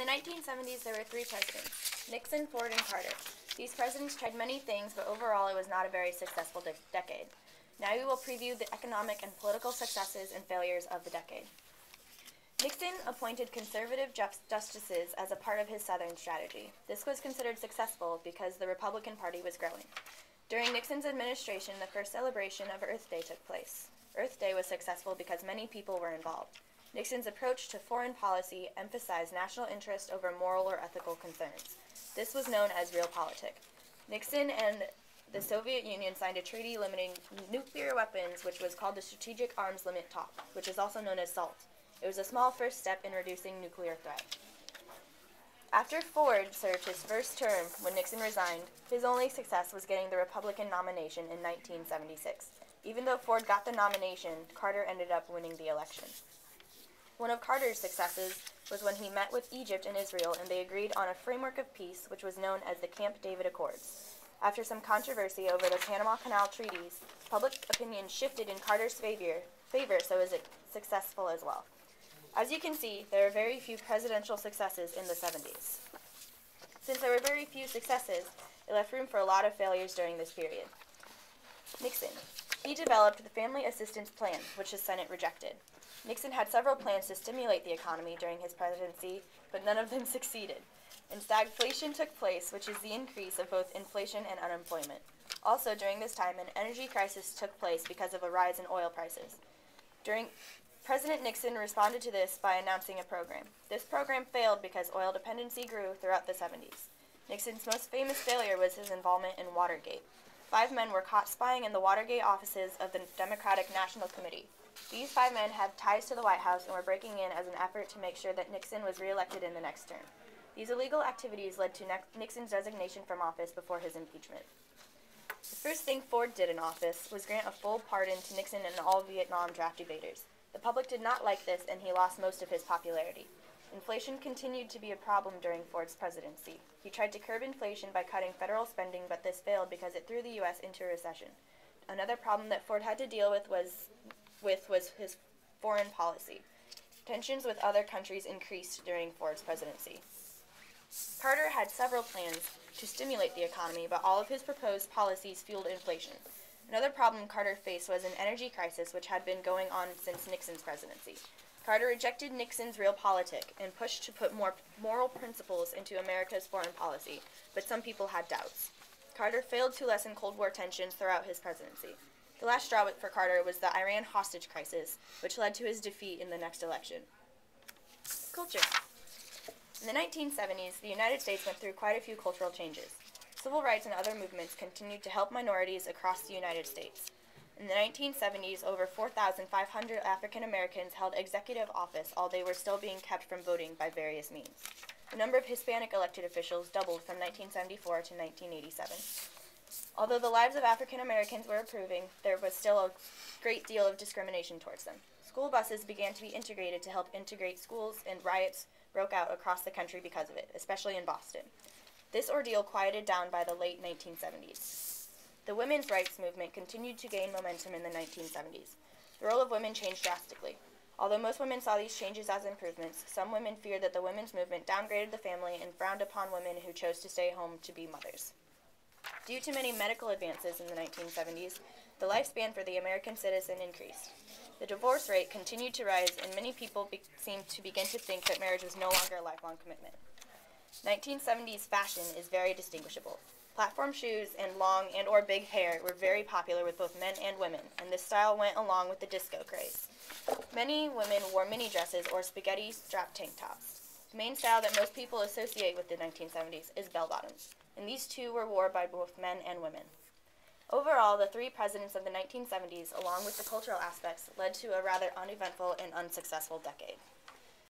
the 1970s, there were three presidents: Nixon, Ford, and Carter. These presidents tried many things, but overall it was not a very successful decade. Now we will preview the economic and political successes and failures of the decade. Nixon appointed conservative justices as a part of his Southern strategy. This was considered successful because the Republican Party was growing. During Nixon's administration, the first celebration of Earth Day took place. Earth Day was successful because many people were involved. Nixon's approach to foreign policy emphasized national interest over moral or ethical concerns. This was known as realpolitik. Nixon and the Soviet Union signed a treaty limiting nuclear weapons, which was called the Strategic Arms Limit Talk, which is also known as SALT. It was a small first step in reducing nuclear threat. After Ford served his first term when Nixon resigned, his only success was getting the Republican nomination in 1976. Even though Ford got the nomination, Carter ended up winning the election. One of Carter's successes was when he met with Egypt and Israel and they agreed on a framework of peace which was known as the Camp David Accords. After some controversy over the Panama Canal treaties, public opinion shifted in Carter's favor, so it was successful as well. As you can see, there are very few presidential successes in the 70s. Since there were very few successes, it left room for a lot of failures during this period. Nixon. He developed the Family Assistance Plan, which the Senate rejected. Nixon had several plans to stimulate the economy during his presidency, but none of them succeeded. And stagflation took place, which is the increase of both inflation and unemployment. Also, during this time, an energy crisis took place because of a rise in oil prices. President Nixon responded to this by announcing a program. This program failed because oil dependency grew throughout the 70s. Nixon's most famous failure was his involvement in Watergate. 5 men were caught spying in the Watergate offices of the Democratic National Committee. These 5 men had ties to the White House and were breaking in as an effort to make sure that Nixon was reelected in the next term. These illegal activities led to Nixon's resignation from office before his impeachment. The first thing Ford did in office was grant a full pardon to Nixon and all Vietnam draft evaders. The public did not like this, and he lost most of his popularity. Inflation continued to be a problem during Ford's presidency. He tried to curb inflation by cutting federal spending, but this failed because it threw the U.S. into a recession. Another problem that Ford had to deal with was his foreign policy. Tensions with other countries increased during Ford's presidency. Carter had several plans to stimulate the economy, but all of his proposed policies fueled inflation. Another problem Carter faced was an energy crisis which had been going on since Nixon's presidency. Carter rejected Nixon's realpolitik and pushed to put more moral principles into America's foreign policy, but some people had doubts. Carter failed to lessen Cold War tensions throughout his presidency. The last straw for Carter was the Iran hostage crisis, which led to his defeat in the next election. Culture. In the 1970s, the United States went through quite a few cultural changes. Civil rights and other movements continued to help minorities across the United States. In the 1970s, over 4,500 African Americans held executive office, although they were still being kept from voting by various means. The number of Hispanic elected officials doubled from 1974 to 1987. Although the lives of African Americans were improving, there was still a great deal of discrimination towards them. School buses began to be integrated to help integrate schools, and riots broke out across the country because of it, especially in Boston. This ordeal quieted down by the late 1970s. The women's rights movement continued to gain momentum in the 1970s. The role of women changed drastically. Although most women saw these changes as improvements, some women feared that the women's movement downgraded the family and frowned upon women who chose to stay home to be mothers. Due to many medical advances in the 1970s, the lifespan for the American citizen increased. The divorce rate continued to rise, and many people seemed to begin to think that marriage was no longer a lifelong commitment. 1970s fashion is very distinguishable. Platform shoes and long and or big hair were very popular with both men and women, and this style went along with the disco craze. Many women wore mini dresses or spaghetti-strapped tank tops. The main style that most people associate with the 1970s is bell-bottoms, and these two were worn by both men and women. Overall, the 3 presidents of the 1970s, along with the cultural aspects, led to a rather uneventful and unsuccessful decade.